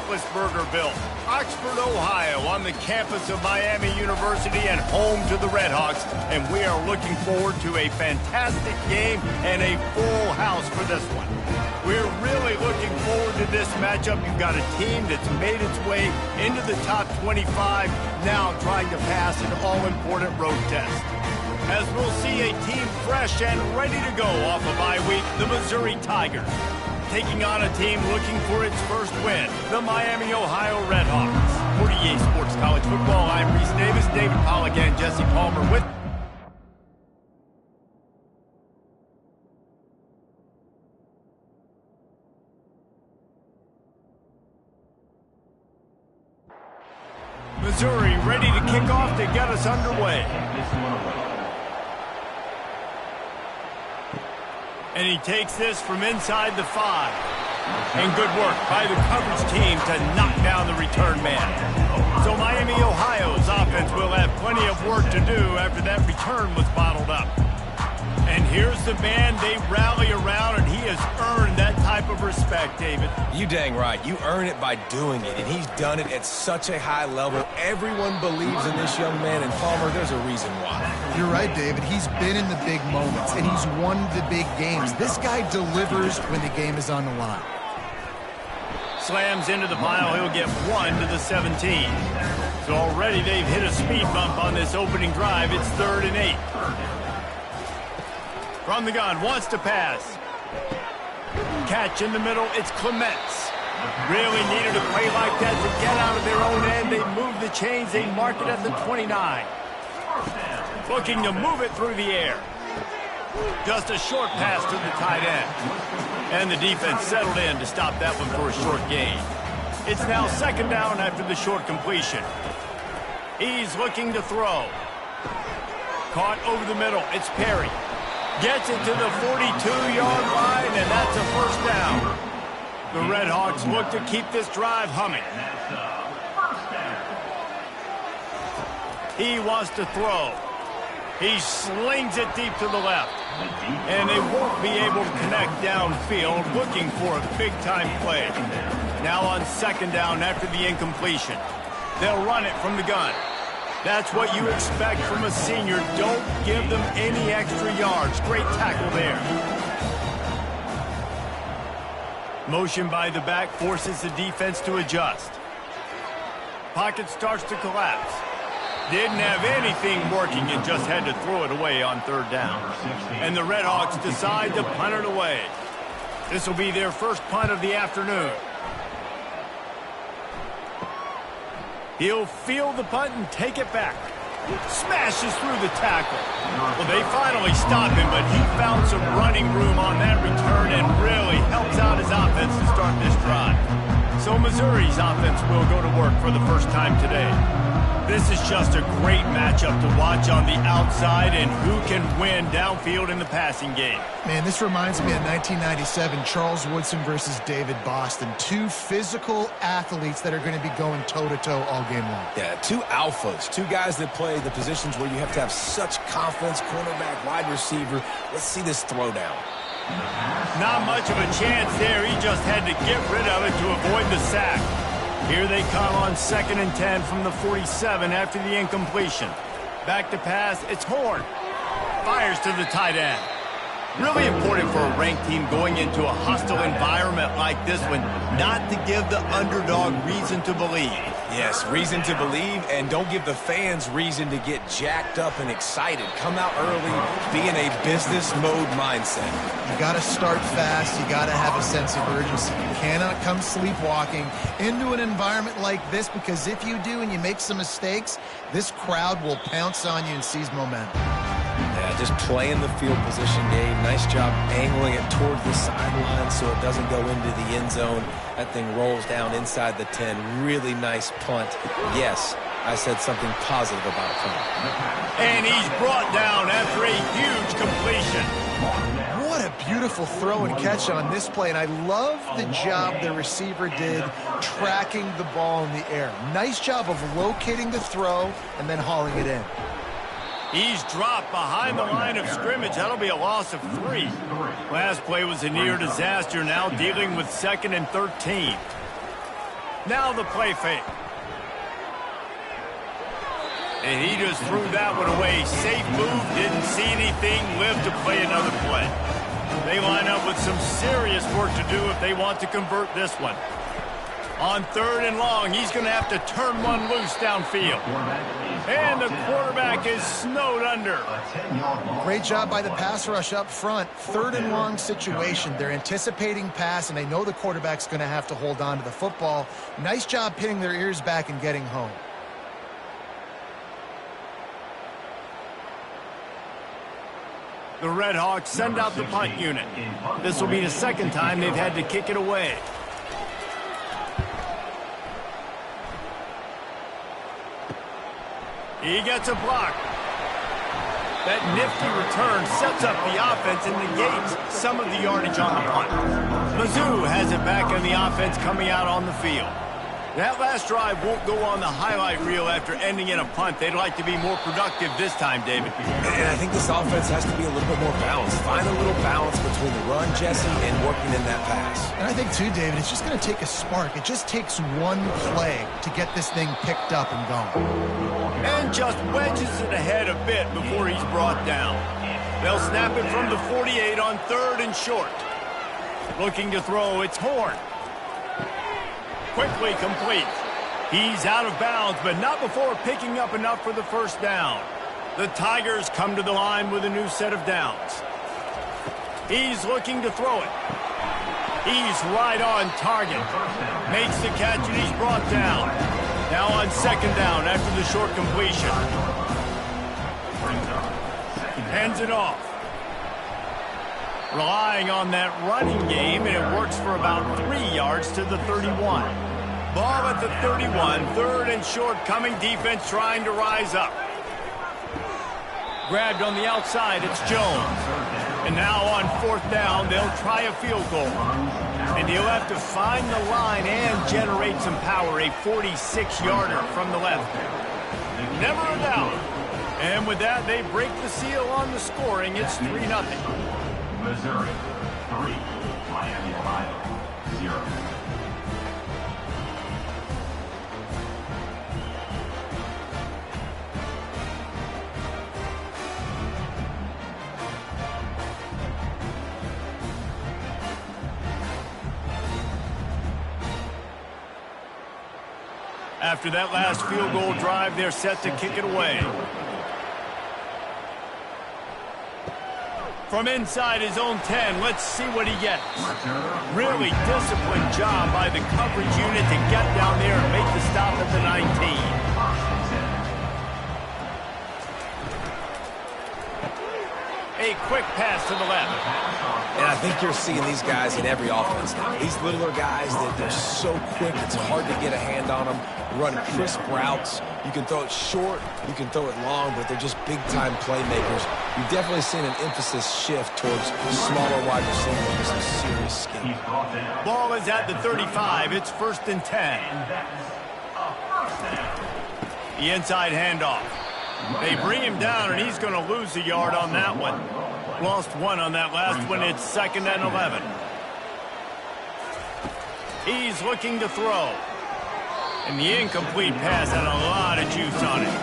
toughest burger built. Oxford, Ohio, on the campus of Miami University and home to the Redhawks. And we are looking forward to a fantastic game and a full house for this one. We're really looking forward to this matchup. You've got a team that's made its way into the top 25, now trying to pass an all-important road test. As we'll see a team fresh and ready to go off a bye week, the Missouri Tigers, taking on a team looking for its first win, the Miami, Ohio Redhawks. 48 Sports College Football, I'm Reese Davis, David Pollack, and Jesse Palmer with Missouri ready to kick off to get us underway. And he takes this from inside the 5. And good work by the coverage team to knock down the return man. So Miami, Ohio's offense will have plenty of work to do after that return was bottled up. And here's the man they rally around, and he has earned that type of respect, David. You dang right. You earn it by doing it, and he's done it at such a high level. Everyone believes in this young man, and Palmer, there's a reason why. You're right, David. He's been in the big moments, and he's won the big games. This guy delivers when the game is on the line. Slams into the pile. He'll get 1 to the 17. So already they've hit a speed bump on this opening drive. It's 3rd and 8. From the gun, wants to pass. Catch in the middle, it's Clements. Really needed a play like that to get out of their own end. They move the chains, they mark it at the 29. Looking to move it through the air. Just a short pass to the tight end. And the defense settled in to stop that one for a short gain. It's now 2nd down after the short completion. He's looking to throw. Caught over the middle, it's Perry. Gets it to the 42-yard line, and that's a 1st down. The Redhawks look to keep this drive humming. He wants to throw. He slings it deep to the left. And they won't be able to connect downfield, looking for a big-time play. Now on 2nd down after the incompletion. They'll run it from the gun. That's what you expect from a senior. Don't give them any extra yards. Great tackle there. Motion by the back forces the defense to adjust. Pocket starts to collapse. Didn't have anything working and just had to throw it away on 3rd down. And the Redhawks decide to punt it away. This will be their first punt of the afternoon. He'll field the punt and take it back. Smashes through the tackle. Well, they finally stop him, but he found some running room on that return and really helps out his offense to start this drive. So Missouri's offense will go to work for the first time today. This is just a great matchup to watch on the outside, and who can win downfield in the passing game. Man, this reminds me of 1997, Charles Woodson versus David Boston. 2 physical athletes that are going to be going toe-to-toe all game long. Yeah, 2 alphas, 2 guys that play the positions where you have to have such confidence, cornerback, wide receiver. Let's see this throwdown. Not much of a chance there. He just had to get rid of it to avoid the sack. Here they come on 2nd and 10 from the 47 after the incompletion. Back to pass, it's Horn. Fires to the tight end. Really important for a ranked team going into a hostile environment like this one, not to give the underdog reason to believe. Yes, reason to believe, and don't give the fans reason to get jacked up and excited. Come out early, be in a business mode mindset. You got to start fast. You got to have a sense of urgency. You cannot come sleepwalking into an environment like this, because if you do and you make some mistakes, this crowd will pounce on you and seize momentum. Yeah, just playing the field position game. Nice job angling it toward the sideline so it doesn't go into the end zone. That thing rolls down inside the 10. Really nice punt. Yes, I said something positive about a punt. And he's brought down after a huge completion. What a beautiful throw and catch on this play, and I love the job the receiver did tracking the ball in the air. Nice job of locating the throw and then hauling it in. He's dropped behind the line of scrimmage. That'll be a loss of 3. Last play was a near disaster, now dealing with 2nd and 13. Now the play fake. And he just threw that one away. Safe move, didn't see anything, lived to play another play. They line up with some serious work to do if they want to convert this one. On 3rd and long, he's going to have to turn one loose downfield. And the quarterback is snowed under. Great job by the pass rush up front. 3rd and long situation. They're anticipating pass, and they know the quarterback's going to have to hold on to the football. Nice job pinning their ears back and getting home. The Red Hawks send out the punt unit. This will be the 2nd time they've had to kick it away. He gets a block. That nifty return sets up the offense and negates some of the yardage on the punt. Mizzou has it back on the offense coming out on the field. That last drive won't go on the highlight reel after ending in a punt. They'd like to be more productive this time, David. And I think this offense has to be a little bit more balanced. Find a little balance between the run, Jesse, and working in that pass. And I think, too, David, it's just going to take a spark. It just takes one play to get this thing picked up and going. And just wedges it ahead a bit before he's brought down. They'll snap it from the 48 on 3rd and short. Looking to throw, it's Horn. Quickly complete. He's out of bounds, but not before picking up enough for the 1st down. The Tigers come to the line with a new set of downs. He's looking to throw it. He's right on target. Makes the catch and he's brought down. Now on 2nd down after the short completion. Hands it off. Relying on that running game, and it works for about 3 yards to the 31. Ball at the 31, 3rd and short, coming defense trying to rise up. Grabbed on the outside, it's Jones. And now on 4th down, they'll try a field goal. And he'll have to find the line and generate some power, a 46-yarder from the left. Never a doubt. And with that, they break the seal on the scoring. It's 3-0. Missouri, 3. Miami, Ohio, 0. After that last field goal drive, they're set to kick it away. From inside his own 10, let's see what he gets. Really disciplined job by the coverage unit to get down there and make the stop at the 19. A quick pass to the left. And I think you're seeing these guys in every offense now. These littler guys, they're so quick, it's hard to get a hand on them. Run crisp routes. You can throw it short, you can throw it long, but they're just big-time playmakers. You've definitely seen an emphasis shift towards smaller wide receivers with some serious skill. Ball is at the 35. It's 1st and 10. The inside handoff. They bring him down, and he's going to lose a yard on that one. Lost 1 on that last one. It's 2nd and 11. He's looking to throw. And the incomplete pass had a lot of juice on it.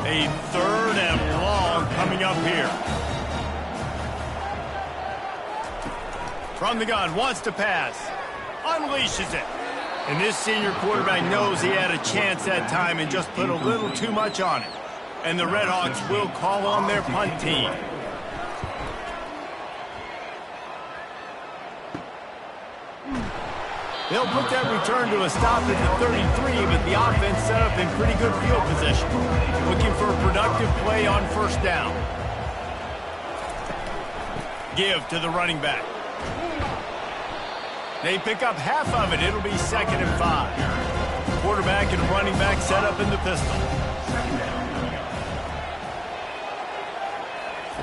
A 3rd and long coming up here. From the gun, wants to pass. Unleashes it. And this senior quarterback knows he had a chance that time and just put a little too much on it. And the Red Hawks will call on their punt team. They'll put that return to a stop at the 33, but the offense set up in pretty good field position. Looking for a productive play on 1st down. Give to the running back. They pick up half of it. It'll be 2nd and 5. Quarterback and running back set up in the pistol.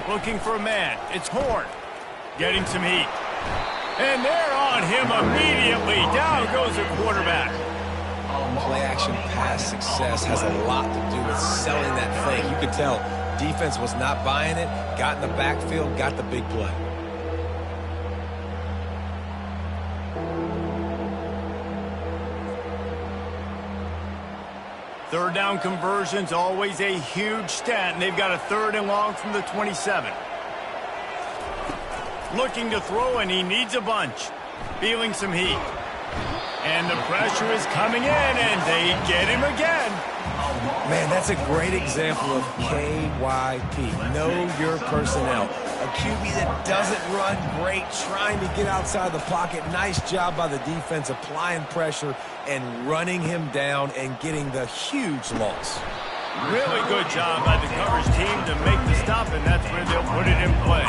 Looking for a man. It's Horn. Getting some heat. And they're on him immediately. Down goes the quarterback. Play-action pass success has a lot to do with selling that fake. You could tell defense was not buying it, got in the backfield, got the big play. Third down conversion's always a huge stat, and they've got a 3rd and long from the 27. Looking to throw, and he needs a bunch. Feeling some heat. And the pressure is coming in, and they get him again. Man, that's a great example of KYP. Know your personnel. A QB that doesn't run great, trying to get outside the pocket. Nice job by the defense applying pressure and running him down and getting the huge loss. Really good job by the coverage team to make the stop, and that's where they'll put it in play.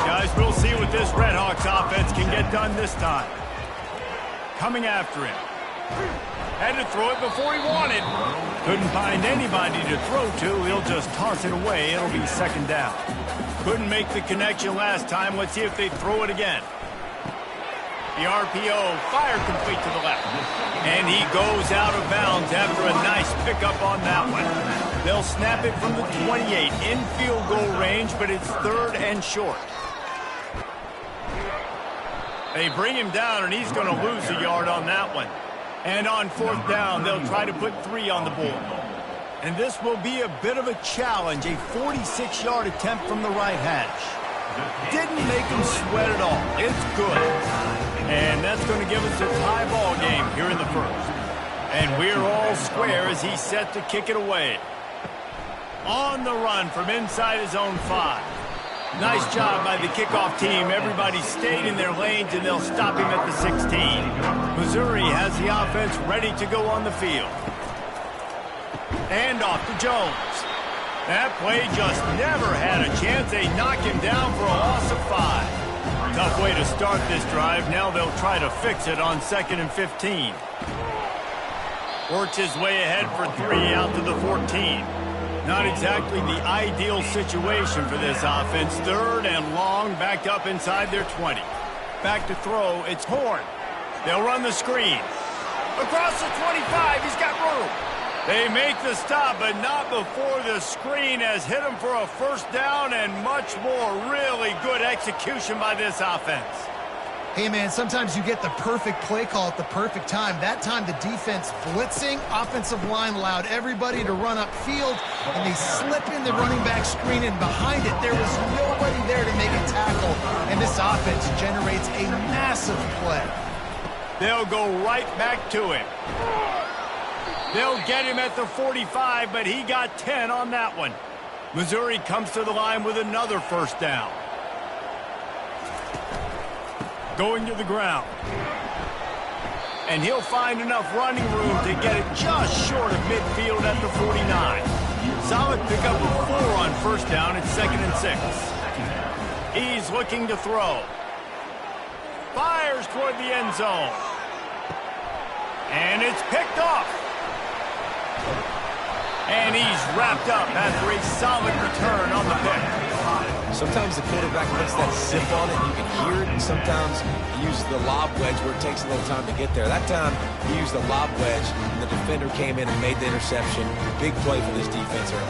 Guys, we'll see what this Redhawks offense can get done this time. Coming after him. Had to throw it before he wanted. Couldn't find anybody to throw to. He'll just toss it away. It'll be 2nd down. Couldn't make the connection last time. Let's see if they throw it again. The RPO, fire complete to the left. And he goes out of bounds after a nice pickup on that one. They'll snap it from the 28 in field goal range, but it's 3rd and short. They bring him down, and he's going to lose a yard on that one. And on 4th down, they'll try to put 3 on the board. And this will be a bit of a challenge, a 46-yard attempt from the right hash. Didn't make him sweat at all. It's good. And that's going to give us a tie ball game here in the 1st. And we're all square as he's set to kick it away. On the run from inside his own 5. Nice job by the kickoff team. Everybody stayed in their lanes, and they'll stop him at the 16. Missouri has the offense ready to go on the field. And off to Jones. That play just never had a chance. They knock him down for a loss of 5. Tough way to start this drive. Now they'll try to fix it on 2nd and 15. Works his way ahead for 3 out to the 14. Not exactly the ideal situation for this offense. 3rd and long, backed up inside their 20. Back to throw, it's Horn. They'll run the screen. Across the 25, he's got room. They make the stop, but not before the screen has hit him for a 1st down and much more. Really good execution by this offense. Hey, man, sometimes you get the perfect play call at the perfect time. That time the defense blitzing, offensive line allowed everybody to run upfield, and they slip in the running back screen, and behind it there was nobody there to make a tackle, and this offense generates a massive play. They'll go right back to him. They'll get him at the 45, but he got 10 on that one. Missouri comes to the line with another 1st down. Going to the ground. And he'll find enough running room to get it just short of midfield at the 49. Solid pickup of 4 on 1st down. It's 2nd and 6. He's looking to throw. Fires toward the end zone. And it's picked off. And he's wrapped up after a solid return on the pick. Sometimes the quarterback puts that zip on it, and you can hear it, and sometimes he uses the lob wedge where it takes a little time to get there. That time, he used the lob wedge, and the defender came in and made the interception. Big play for this defense early.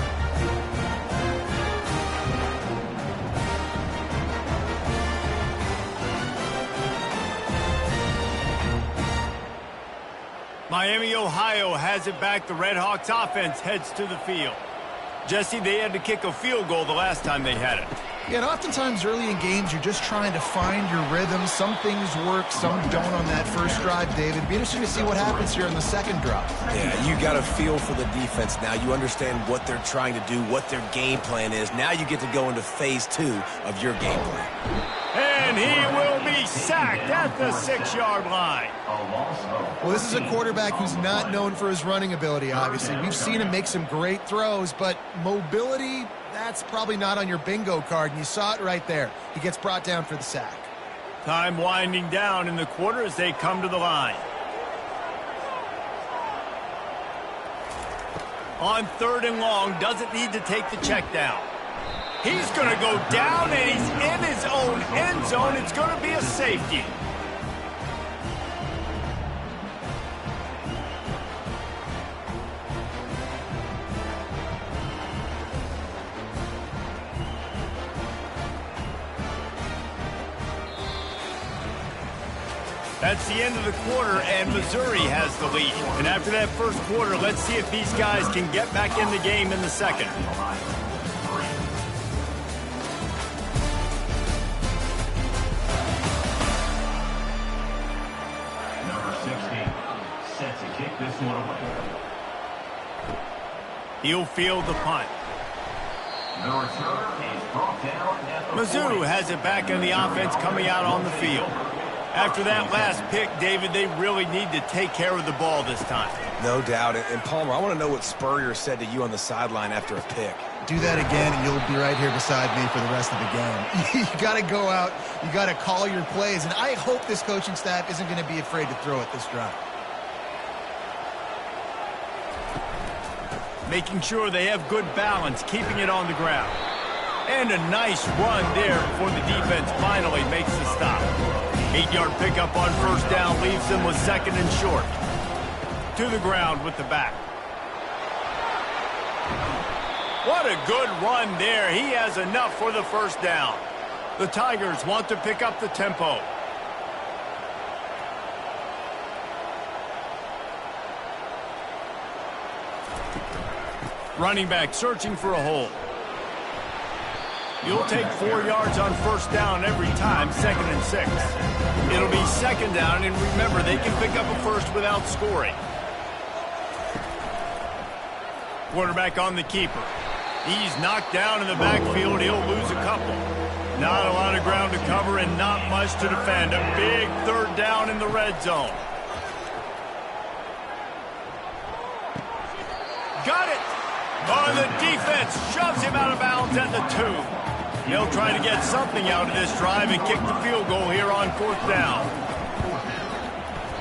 Miami, Ohio has it back. The Redhawks offense heads to the field. Jesse, they had to kick a field goal the last time they had it. Yeah, and oftentimes early in games, you're just trying to find your rhythm. Some things work, some don't on that first drive, David. Be interesting to see what happens here in the 2nd drive. Yeah, you got a feel for the defense now. You understand what they're trying to do, what their game plan is. Now you get to go into phase 2 of your game plan. And he will be sacked at the 6-yard line. Well, this is a quarterback who's not known for his running ability, obviously. We've seen him make some great throws, but mobility, that's probably not on your bingo card, and you saw it right there. He gets brought down for the sack. Time winding down in the quarter as they come to the line. On 3rd and long, doesn't need to take the check down. He's going to go down, and he's in his own end zone. It's going to be a safety. That's the end of the quarter, and Missouri has the lead. And after that first quarter, let's see if these guys can get back in the game in the second. Number 16 set to kick this one away. He'll field the punt. The return is brought down at the Mizzou has it back in the offense coming out on the field. After that last pick, David, they really need to take care of the ball this time. No doubt. And Palmer, I want to know what Spurrier said to you on the sideline after a pick. Do that again, and you'll be right here beside me for the rest of the game. You got to go out. You got to call your plays, and I hope this coaching staff isn't going to be afraid to throw it this drive. Making sure they have good balance, keeping it on the ground. And a nice run there before the defense finally makes the stop. 8-yard pickup on first down leaves them with second and short. To the ground with the back. What a good run there. He has enough for the first down. The Tigers want to pick up the tempo. Running back searching for a hole. You'll take 4 yards on first down every time, second and 6. It'll be second down, and remember, they can pick up a first without scoring. Quarterback on the keeper. He's knocked down in the backfield. He'll lose a couple. Not a lot of ground to cover and not much to defend. A big third down in the red zone. Got it! Oh, the defense shoves him out of bounds at the 2. They'll try to get something out of this drive and kick the field goal here on fourth down.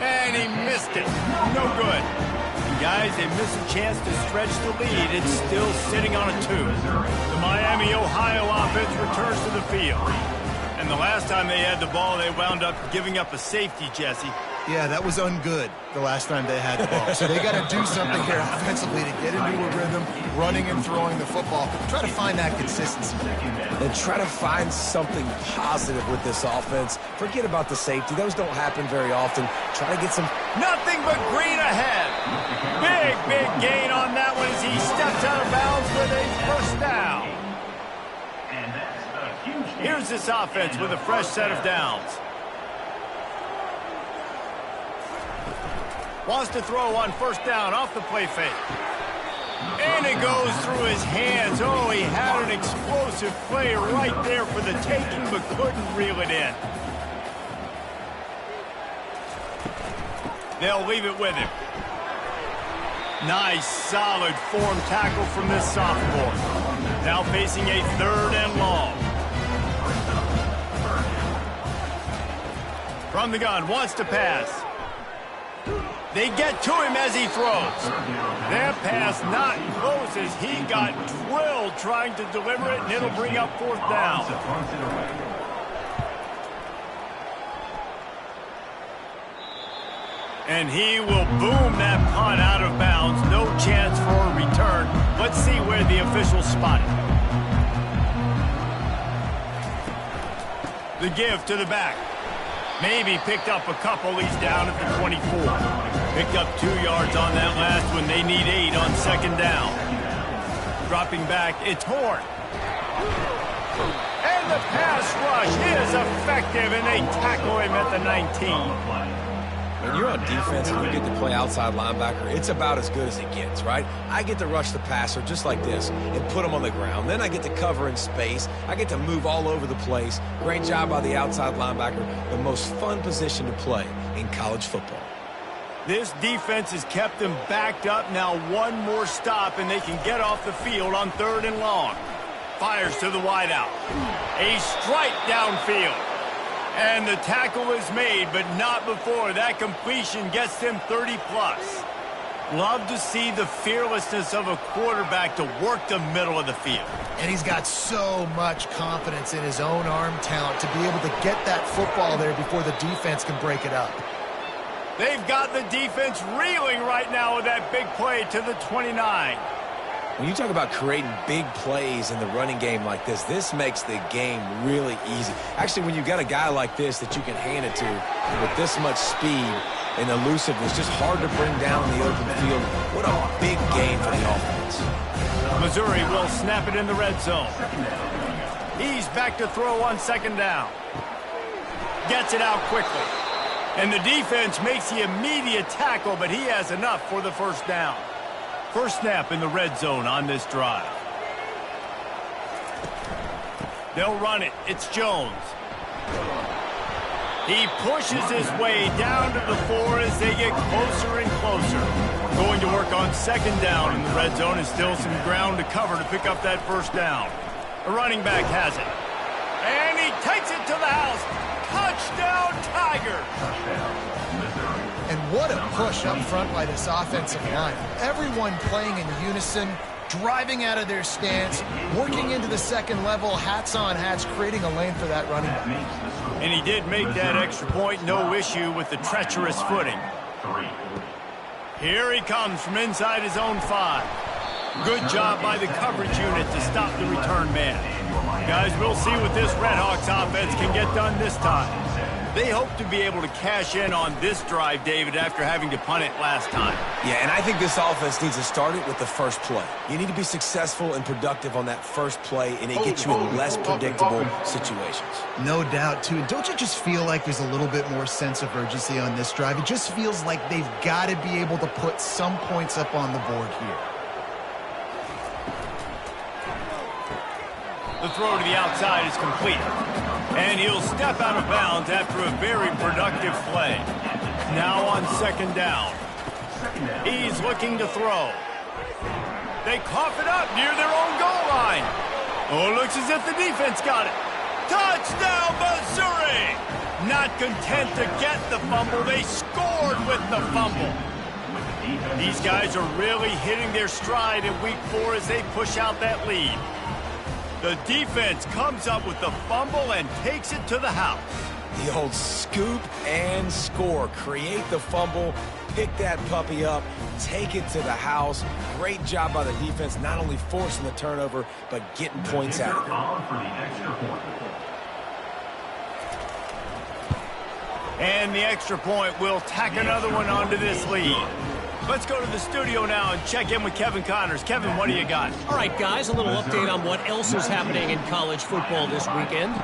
And he missed it. No good. And guys, they miss a chance to stretch the lead. It's still sitting on a 2. The Miami, Ohio offense returns to the field. And the last time they had the ball, they wound up giving up a safety, Jesse. Yeah, that was ungood the last time they had the ball. So they got to do something here offensively to get into a rhythm, running and throwing the football. Try to find that consistency. And try to find something positive with this offense. Forget about the safety. Those don't happen very often. Try to get some... Nothing but green ahead. Big gain on that one as he steps out of bounds with a first down. And that's a huge gain. Here's this offense with a fresh set of downs. Wants to throw on first down off the play fake. And it goes through his hands. Oh, he had an explosive play right there for the taking, but couldn't reel it in. They'll leave it with him. Nice, solid form tackle from this sophomore. Now facing a third and long. From the gun, wants to pass. They get to him as he throws. That pass not close as he got drilled trying to deliver it, and it'll bring up fourth down. And he will boom that punt out of bounds. No chance for a return. Let's see where the officials spot it. The give to the back. Maybe picked up a couple. He's down at the 24. Picked up 2 yards on that last one. They need 8 on second down. Dropping back, it's Horn. And the pass rush is effective, and they tackle him at the 19. When you're on defense and you get to play outside linebacker, it's about as good as it gets, right? I get to rush the passer just like this and put him on the ground. Then I get to cover in space. I get to move all over the place. Great job by the outside linebacker. The most fun position to play in college football. This defense has kept them backed up. Now one more stop, and they can get off the field on third and long. Fires to the wideout. A strike downfield. And the tackle is made, but not before. That completion gets them 30-plus. Love to see the fearlessness of a quarterback to work the middle of the field. And he's got so much confidence in his own arm talent to be able to get that football there before the defense can break it up. They've got the defense reeling right now with that big play to the 29. When you talk about creating big plays in the running game like this makes the game really easy. Actually, when you've got a guy like this that you can hand it to with this much speed and elusiveness, just hard to bring down in the open field. What a big game for the offense. Missouri will snap it in the red zone. He's back to throw on second down. Gets it out quickly. And the defense makes the immediate tackle, but he has enough for the first down. First snap in the red zone on this drive. They'll run it. It's Jones. He pushes his way down to the 4 as they get closer and closer. Going to work on second down in the red zone, and still some ground to cover to pick up that first down. The running back has it. And he takes it to the house. Touchdown, Tiger! And what a push up front by this offensive line. Everyone playing in unison, driving out of their stance, working into the second level, hats on hats, creating a lane for that running back. And he did make that extra point, no issue with the treacherous footing. Here he comes from inside his own 5. Good job by the coverage unit to stop the return man. Guys, we'll see what this Redhawks offense can get done this time. They hope to be able to cash in on this drive, David, after having to punt it last time. Yeah, and I think this offense needs to start it with the first play. You need to be successful and productive on that first play, and it gets you in less predictable situations. No doubt, too. And don't you just feel like there's a little bit more sense of urgency on this drive? It just feels like they've got to be able to put some points up on the board here. The throw to the outside is complete. And he'll step out of bounds after a very productive play. Now on second down. He's looking to throw. They cough it up near their own goal line. Oh, looks as if the defense got it. Touchdown, Missouri! Not content to get the fumble, they scored with the fumble. These guys are really hitting their stride in week 4 as they push out that lead. The defense comes up with the fumble and takes it to the house. The old scoop and score. Create the fumble, pick that puppy up, take it to the house. Great job by the defense, not only forcing the turnover, but getting points out of it. And the extra point will tack another one onto this lead. Let's go to the studio now and check in with Kevin Connors. Kevin, what do you got? All right, guys, a little update on what else is happening in college football this weekend.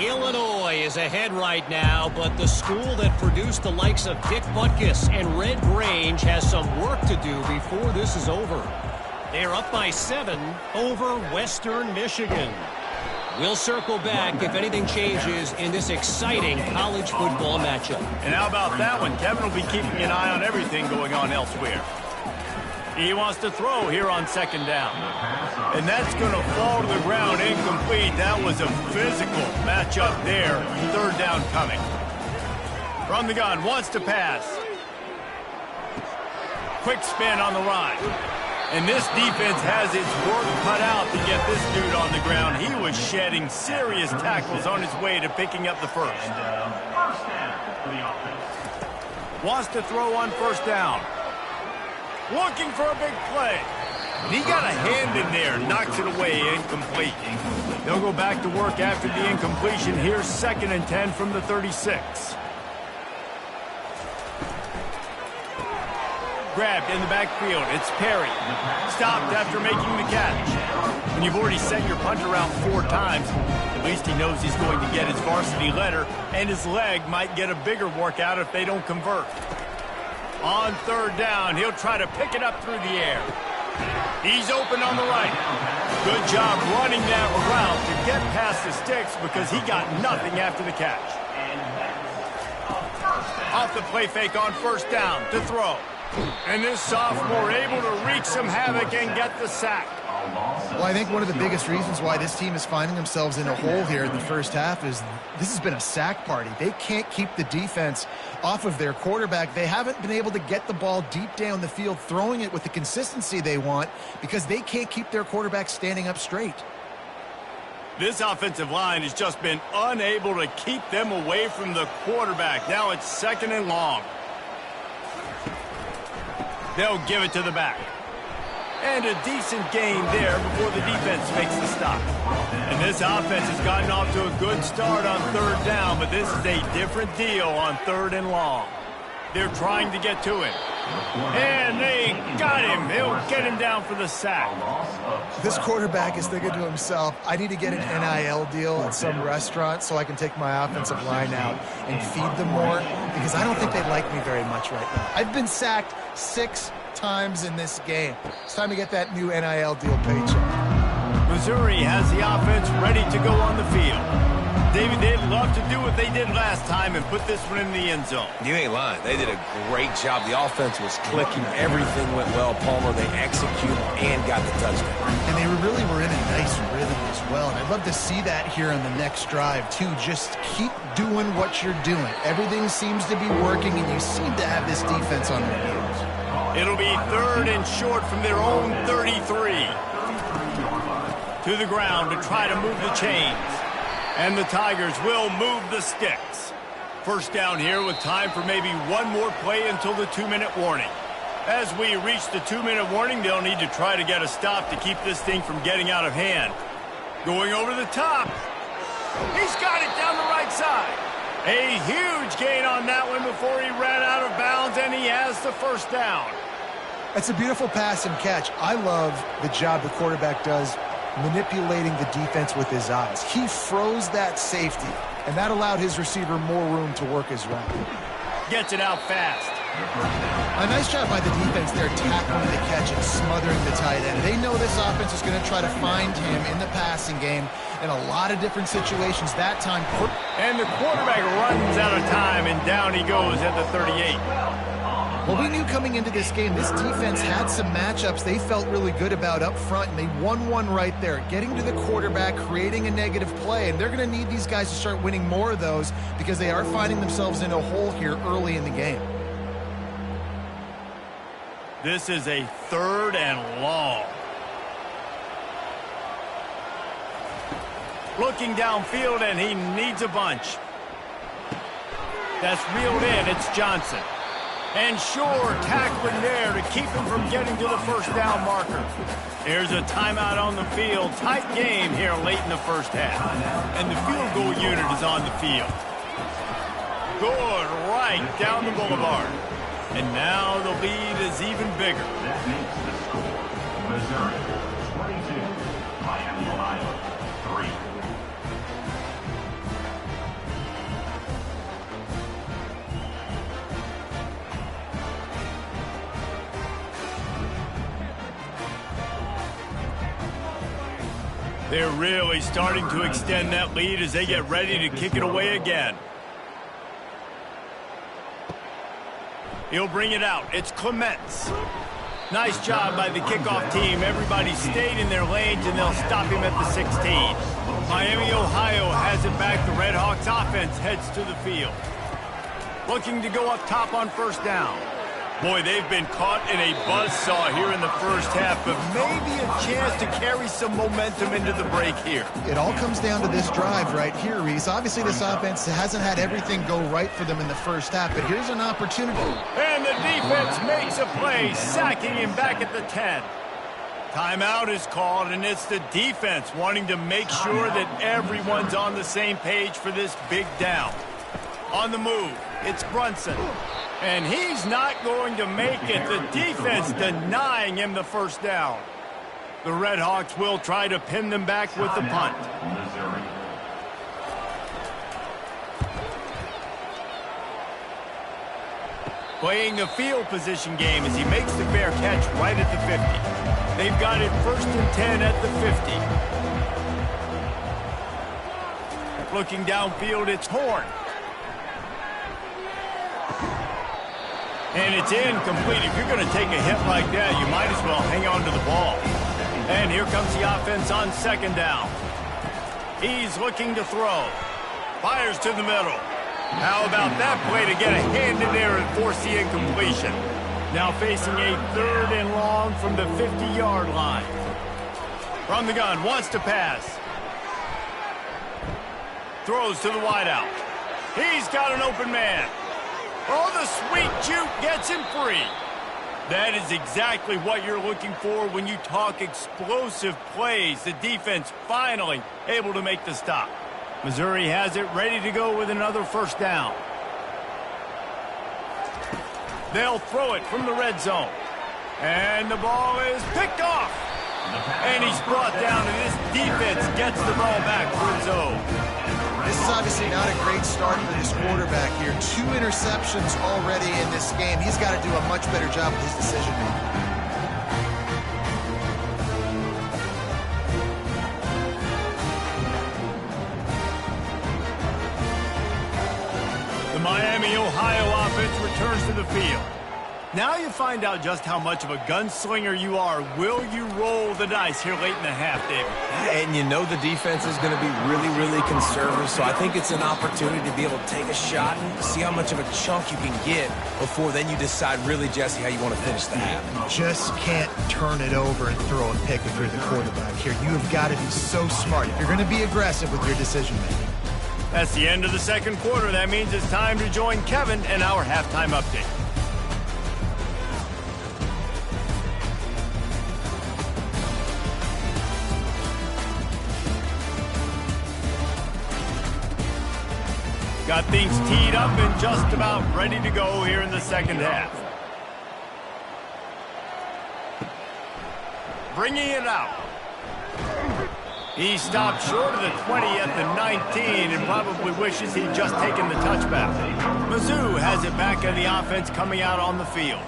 Illinois is ahead right now, but the school that produced the likes of Dick Butkus and Red Grange has some work to do before this is over. They're up by 7 over Western Michigan. We'll circle back if anything changes in this exciting college football matchup. And how about that one? Kevin will be keeping an eye on everything going on elsewhere. He wants to throw here on second down. And that's going to fall to the ground incomplete. That was a physical matchup there. Third down coming. From the gun, wants to pass. Quick spin on the run. And this defense has its work cut out to get this dude on the ground. He was shedding serious tackles on his way to picking up the first. Wants to throw on first down. Looking for a big play. And he got a hand in there, knocks it away, incomplete. They'll go back to work after the incompletion. Here's 2nd and 10 from the 36. Grabbed in the backfield. It's Perry. Stopped after making the catch. When you've already sent your punter around 4 times, at least he knows he's going to get his varsity letter, and his leg might get a bigger workout if they don't convert. On third down, he'll try to pick it up through the air. He's open on the right. Good job running that route to get past the sticks because he got nothing after the catch. Off the play fake on first down to throw. And this sophomore able to wreak some havoc and get the sack. Well, I think one of the biggest reasons why this team is finding themselves in a hole here in the first half is this has been a sack party. They can't keep the defense off of their quarterback. They haven't been able to get the ball deep down the field, throwing it with the consistency they want because they can't keep their quarterback standing up straight. This offensive line has just been unable to keep them away from the quarterback. Now it's 2nd and long. They'll give it to the back. And a decent gain there before the defense makes the stop. And this offense has gotten off to a good start on third down, but this is a different deal on third and long. They're trying to get to him. And they got him. They'll get him down for the sack. This quarterback is thinking to himself, I need to get an NIL deal at some restaurant so I can take my offensive line out and feed them more, because I don't think they like me very much right now. I've been sacked 6 times in this game. It's time to get that new NIL deal paycheck. Missouri has the offense ready to go on the field. David, they'd love to do what they did last time and put this one in the end zone. You ain't lying. They did a great job. The offense was clicking. Everything went well. Palmer, they executed and got the touchdown. And they really were in a nice rhythm as well. And I'd love to see that here on the next drive, too. Just keep doing what you're doing. Everything seems to be working, and you seem to have this defense on their heels. It'll be third and short from their own 33. To the ground to try to move the chains. And the Tigers will move the sticks. First down here with time for maybe one more play until the 2-minute warning. As we reach the 2-minute warning, they'll need to try to get a stop to keep this thing from getting out of hand. Going over the top. He's got it down the right side. A huge gain on that one before he ran out of bounds, and he has the first down. That's a beautiful pass and catch. I love the job the quarterback does manipulating the defense with his eyes. He froze that safety, and that allowed his receiver more room to work his route. Gets it out fast. A nice job by the defense there, tackling the catch and smothering the tight end. They know this offense is going to try to find him in the passing game in a lot of different situations. That time, and the quarterback runs out of time, and down he goes at the 38. Well, we knew coming into this game, this defense had some matchups they felt really good about up front, and they won one right there, getting to the quarterback, creating a negative play, and they're going to need these guys to start winning more of those because they are finding themselves in a hole here early in the game. This is a third and long. Looking downfield, and he needs a bunch. That's reeled in. It's Johnson. And Shore tackling there to keep him from getting to the first down marker. There's a timeout on the field. Tight game here late in the first half. And the field goal unit is on the field. Good right down the boulevard. And now the lead is even bigger. That makes the score. Missouri 22, Miami, Ohio 3. They're really starting to extend that lead as they get ready to kick it away again. He'll bring it out. It's Clements. Nice job by the kickoff team. Everybody stayed in their lanes, and they'll stop him at the 16. Miami, Ohio has it back. The Red Hawks offense heads to the field. Looking to go up top on first down. Boy, they've been caught in a buzzsaw here in the first half, but maybe a chance to carry some momentum into the break here. It all comes down to this drive right here, Reese. Obviously, this offense hasn't had everything go right for them in the first half, but here's an opportunity. And the defense makes a play, sacking him back at the 10. Timeout is called, and it's the defense wanting to make sure that everyone's on the same page for this big down. On the move, it's Brunson. And he's not going to make it. The defense denying him the first down. The Red Hawks will try to pin them back with the punt. Playing the field position game as he makes the fair catch right at the 50. They've got it 1st and 10 at the 50. Looking downfield, it's Horn. And it's incomplete. If you're going to take a hit like that, you might as well hang on to the ball. And here comes the offense on second down. He's looking to throw. Fires to the middle. How about that play to get a hand in there and force the incompletion? Now facing a third and long from the 50-yard line. From the gun, wants to pass. Throws to the wideout. He's got an open man. Oh, the sweet juke gets him free. That is exactly what you're looking for when you talk explosive plays. The defense finally able to make the stop. Missouri has it ready to go with another first down. They'll throw it from the red zone. And the ball is picked off. And he's brought down, and this defense gets the ball back for his own. This is obviously not a great start for this quarterback here. 2 interceptions already in this game. He's got to do a much better job with his decision-making. The Miami, Ohio offense returns to the field. Now you find out just how much of a gunslinger you are. Will you roll the dice here late in the half, David? And you know the defense is going to be really, really conservative, so I think it's an opportunity to be able to take a shot and see how much of a chunk you can get before then you decide really, Jesse, how you want to finish the half. You just can't turn it over and throw a pick if you're the quarterback here. You have got to be so smart if you're going to be aggressive with your decision-making. That's the end of the second quarter. That means it's time to join Kevin in our halftime update. Got things teed up and just about ready to go here in the second half. Bringing it out. He stopped short of the 20 at the 19 and probably wishes he'd just taken the touchback. Mizzou has it back in the offense coming out on the field.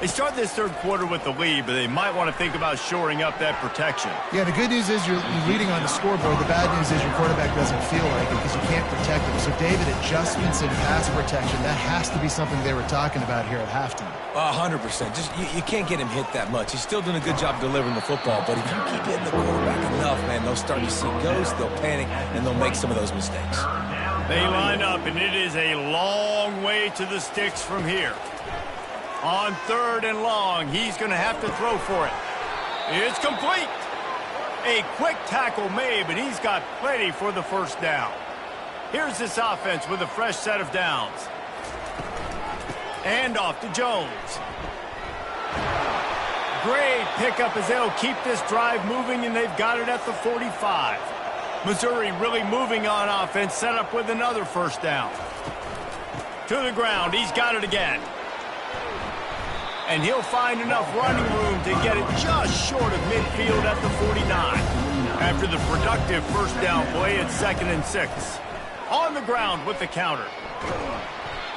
They start this third quarter with the lead, but they might want to think about shoring up that protection. Yeah, the good news is you're leading on the scoreboard. The bad news is your quarterback doesn't feel like it because you can't protect him. So, David, adjustments in pass protection, that has to be something they were talking about here at halftime. 100%. Just you can't get him hit that much. He's still doing a good job delivering the football, but if you keep hitting the quarterback enough, man, they'll start to see ghosts, they'll panic, and they'll make some of those mistakes. They line up, and it is a long way to the sticks from here. On 3rd and long, he's going to have to throw for it. It's complete. A quick tackle made, but he's got plenty for the first down. Here's this offense with a fresh set of downs. And off to Jones. Great pickup as they'll keep this drive moving, and they've got it at the 45. Missouri really moving on offense, set up with another first down. To the ground, he's got it again. And he'll find enough running room to get it just short of midfield at the 49. After the productive first down play, it's 2nd and 6. On the ground with the counter.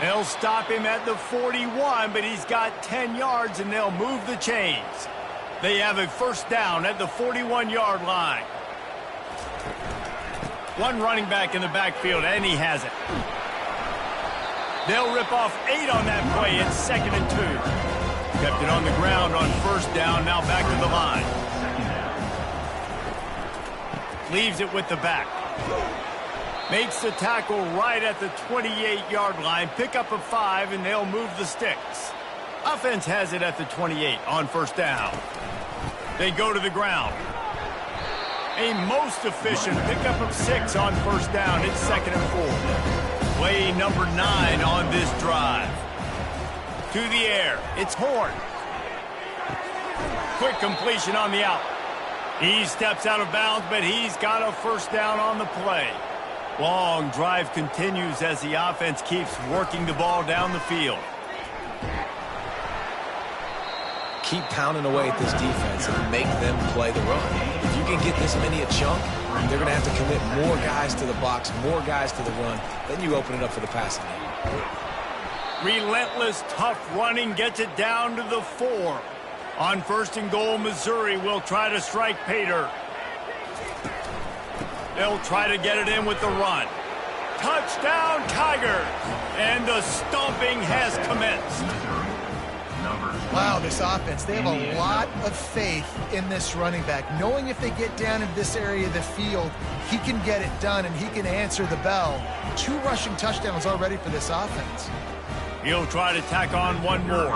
They'll stop him at the 41, but he's got 10 yards, and they'll move the chains. They have a first down at the 41-yard line. One running back in the backfield, and he has it. They'll rip off 8 on that play. It's 2nd and 2. Kept it on the ground on first down, now back to the line. Leaves it with the back. Makes the tackle right at the 28-yard line. Pick up a 5, and they'll move the sticks. Offense has it at the 28 on first down. They go to the ground. A most efficient pickup of 6 on first down. It's 2nd and 4. Play number 9 on this drive. To the air, it's Horn. Quick completion on the out. He steps out of bounds, but he's got a first down on the play. Long drive continues as the offense keeps working the ball down the field. Keep pounding away at this defense and make them play the run. If you can get this many a chunk, they're going to have to commit more guys to the box, more guys to the run. Then you open it up for the passing game. Relentless, tough running gets it down to the 4. On 1st and goal, Missouri will try to strike pay dirt. They'll try to get it in with the run. Touchdown, Tigers! And the stomping has commenced. Wow, this offense, they have a lot of faith in this running back, knowing if they get down into this area of the field, he can get it done and he can answer the bell. 2 rushing touchdowns already for this offense. He'll try to tack on one more.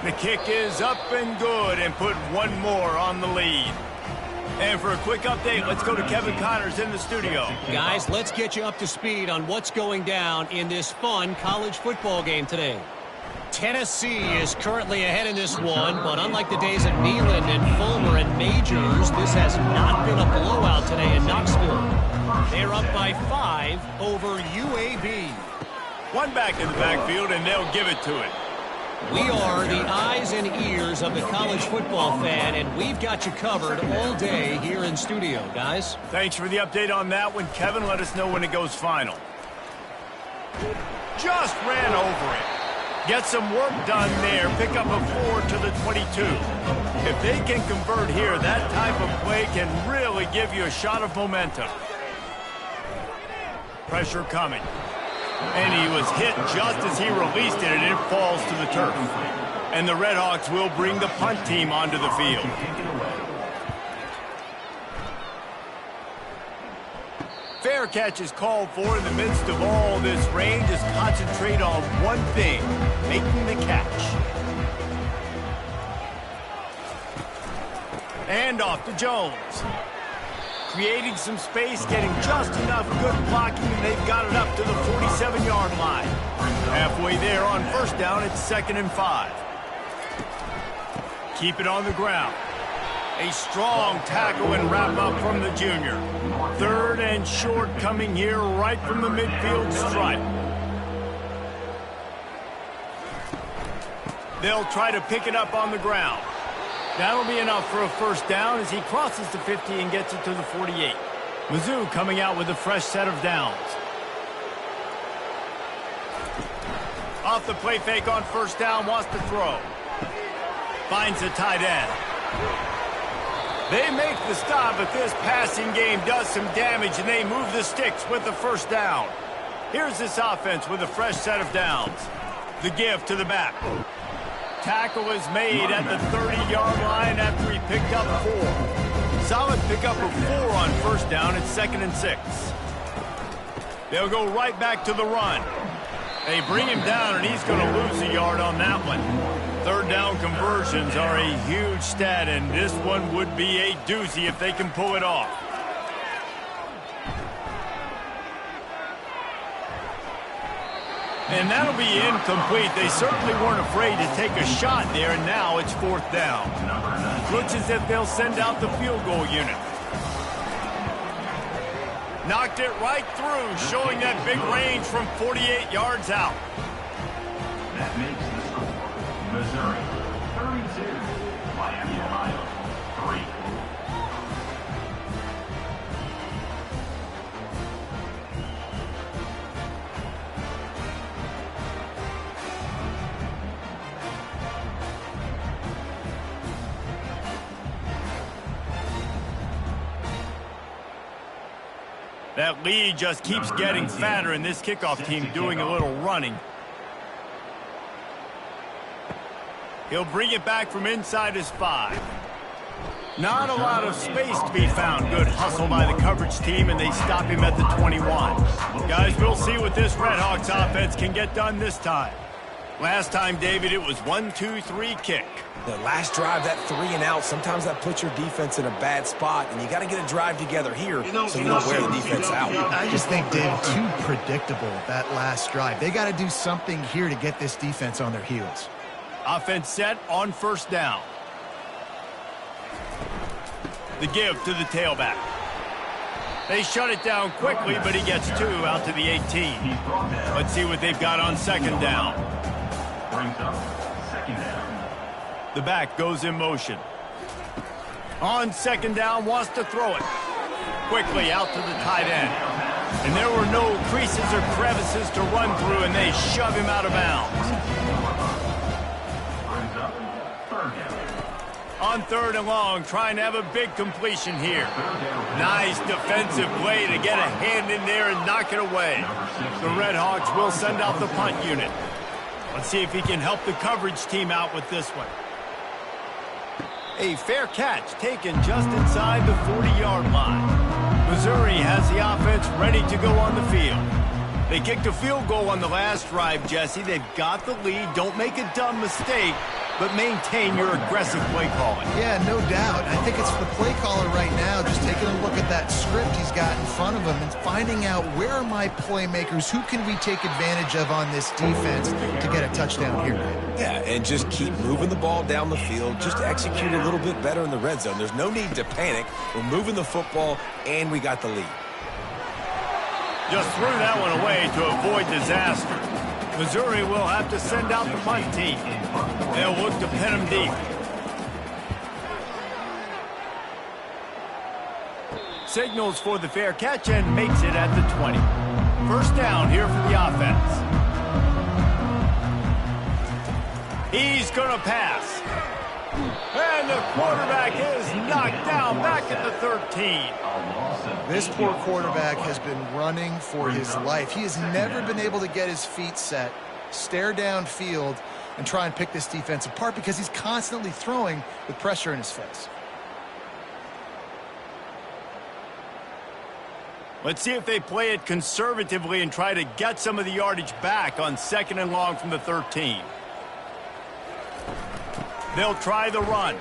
The kick is up and good, and put one more on the lead. And for a quick update, let's go to Kevin Connors in the studio. Guys, let's get you up to speed on what's going down in this fun college football game today. Tennessee is currently ahead in this one, but unlike the days at Neyland and Fulmer and Majors, this has not been a blowout today in Knoxville. They're up by 5 over UAB. One back in the backfield, and they'll give it to it. We are the eyes and ears of the college football fan, and we've got you covered all day here in studio, guys. Thanks for the update on that one, Kevin. Let us know when it goes final. Just ran over it. Get some work done there. Pick up a 4 to the 22. If they can convert here, that type of play can really give you a shot of momentum. Pressure coming. And he was hit just as he released it, and it falls to the turf. And the Redhawks will bring the punt team onto the field. Fair catch is called for in the midst of all this rain. Just concentrate on one thing, making the catch. And off to Jones. Creating some space, getting just enough good blocking, and they've got it up to the 47-yard line. Halfway there on first down, it's 2nd and 5. Keep it on the ground. A strong tackle and wrap up from the junior. 3rd and short coming here right from the midfield stripe. They'll try to pick it up on the ground. That'll be enough for a first down as he crosses the 50 and gets it to the 48. Mizzou coming out with a fresh set of downs. Off the play fake on first down, wants to throw. Finds the tight end. They make the stop, but this passing game does some damage, and they move the sticks with the first down. Here's this offense with a fresh set of downs. The give to the back. Tackle is made at the 30-yard line after he picked up 4. Solid pickup of 4 on first down. It's 2nd and 6. They'll go right back to the run. They bring him down, and he's going to lose a yard on that one. 3rd down conversions are a huge stat, and this one would be a doozy if they can pull it off. And that'll be incomplete. They certainly weren't afraid to take a shot there, and now it's 4th down. Looks as if they'll send out the field goal unit. Knocked it right through, showing that big range from 48 yards out. That makes the score Missouri 32, Miami, Ohio 3. That lead just keeps getting fatter, and this kickoff team doing a little running. He'll bring it back from inside his 5. Not a lot of space to be found. Good hustle by the coverage team, and they stop him at the 21. Guys, we'll see what this Redhawks offense can get done this time. Last time, David, it was 1-2-3 kick. The last drive, that 3 and out, sometimes that puts your defense in a bad spot, and you got to get a drive together here so you don't wear the defense out. I just think, David, too predictable, that last drive. They got to do something here to get this defense on their heels. Offense set on first down. The give to the tailback. They shut it down quickly, but he gets 2 out to the 18. Let's see what they've got on 2nd down. Brings up 2nd down. The back goes in motion. On 2nd down, wants to throw it. Quickly out to the tight end. And there were no creases or crevices to run through, and they shove him out of bounds. Brings up 3rd down. On 3rd and long, trying to have a big completion here. Nice defensive play to get a hand in there and knock it away. The Redhawks will send out the punt unit. Let's see if he can help the coverage team out with this one. A fair catch taken just inside the 40-yard line. Missouri has the offense ready to go on the field. They kicked a field goal on the last drive, Jesse. They've got the lead. Don't make a dumb mistake. but maintain your aggressive play calling. Yeah, no doubt. I think it's the play caller right now just taking a look at that script he's got in front of him and finding out where are my playmakers, who can we take advantage of on this defense to get a touchdown here. Yeah, and just keep moving the ball down the field. Just execute a little bit better in the red zone. There's no need to panic. We're moving the football, and we got the lead. Just threw that one away to avoid disaster. Missouri will have to send out the punt team. They'll look to pin him deep. Signals for the fair catch and makes it at the 20. First down here for the offense. He's going to pass. And the quarterback is knocked down back at the 13. This poor quarterback has been running for his life. He has never been able to get his feet set, stare downfield, and try and pick this defense apart because he's constantly throwing with pressure in his face. Let's see if they play it conservatively and try to get some of the yardage back on 2nd and long from the 13. They'll try the run.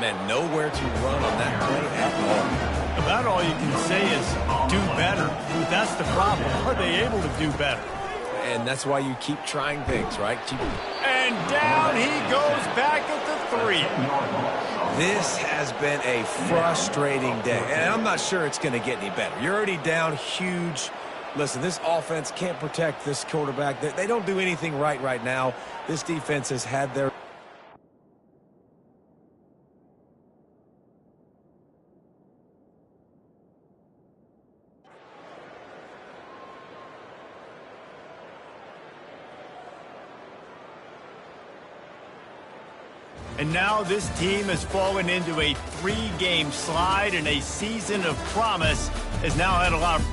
Man, nowhere to run on that play at all. About all you can say is do better. That's the problem. Are they able to do better? And that's why you keep trying things, right? And down he goes back at the 3. This has been a frustrating day, and I'm not sure it's going to get any better. You're already down huge. Listen, this offense can't protect this quarterback. They don't do anything right now. This defense has had their... And now this team has fallen into a 3-game slide, and a season of promise has now had a lot of